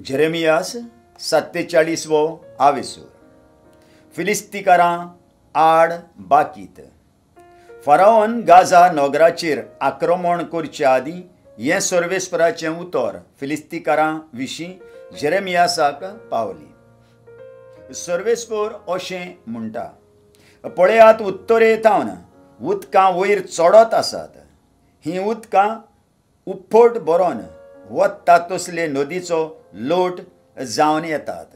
जेरेमियास 47वो आवेसूर. फिलिस्तीकारां आड बाकीत. फराओन गाजा नगराचेर आक्रमण करचे आदीं हें सर्वेस्पराचें उतर फिलिस्तीकारां विशीं जेरेमियासाक पावली. सर्वेस्पर अशें म्हणटा, पळयात उत्तरेंतावन उदकां वयर चडत आसात. हीं उदकां उफट बरोन वत्ता तसले नदीचो लोट जावन येतात.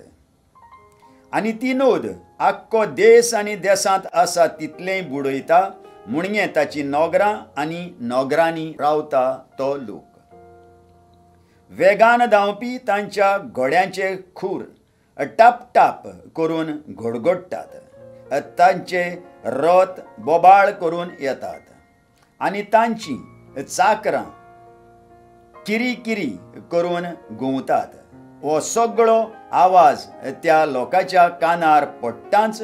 आनी ती नद आख्खो देश आनी देशांत आसा तितलेंय बुडयता, म्हणगे ताची नगरां आनी नगरांनी रावता तो लोक. वेगान धांवपी तांच्या घोड्यांचे खूर टाप टाप करून घडघडटात. तांचे रथ बोबाळ करून येतात आनी तांची चाकरां किरी किरी करून घुंवतात. हो सगळो आवाज त्या लोकांच्या कानार पडटाच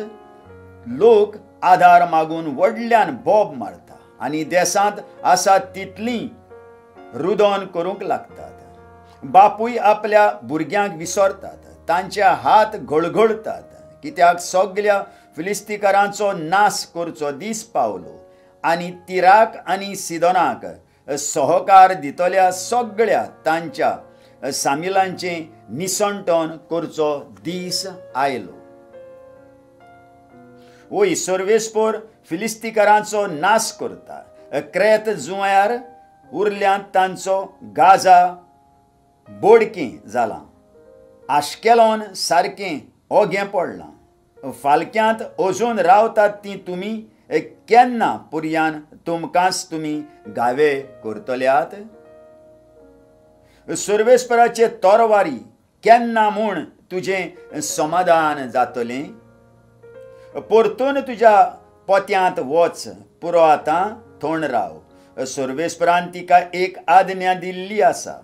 लोक आधार मागून व्हडल्यान बोब मारता आनी देशांत आसा तितलीं रुदन करूंक लागतात. बापूय आपल्या भुरग्यांक विसरतात. तांचे हात घळघळटात, कित्याक सगळ्या फिलिस्तीकारांचो नाश करचो दीस पावलो आनी तिराक आनी सिदोनाक सहकार दितल्या सगळ्या तांच्या सामिलांचें निसंटण करचो दीस आयलो. वय सर्वेस्पर फिलिस्तीकारांचो नाश करता. क्रेत जुंव्यार उरल्यांत तांचो गाजा बोडकें जालां. आश्केलोन सारकें ओगें पडलां. फालक्यांत अजून रावतात तीं तुमी केन्ना पुर्यान तुमकांच तुमी गावे करतल्यात? सर्वेस्पराचे तोरवारी केन्ना म्हूण तुजें समाधान जातलें? परतून तुज्या पोत्यांत वच, पुरो आतां थोंड राव. सर्वेस्परान तिका एक आज्ञा दिल्ली आसा.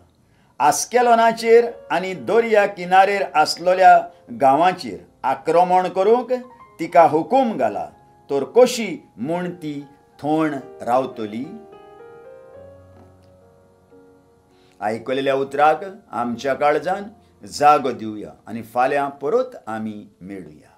आस्केलोनाचेर आनी दर्या किनारेर आसलोल्या गांवांचेर आक्रमण करूंक तिका हुकूम घाला, तर कशी म्हूण ती थोंड रावतली? आयकलेल्या उतराक आमच्या काळजान जागो दिवया आनी फाल्यां परत आमी मेळुया.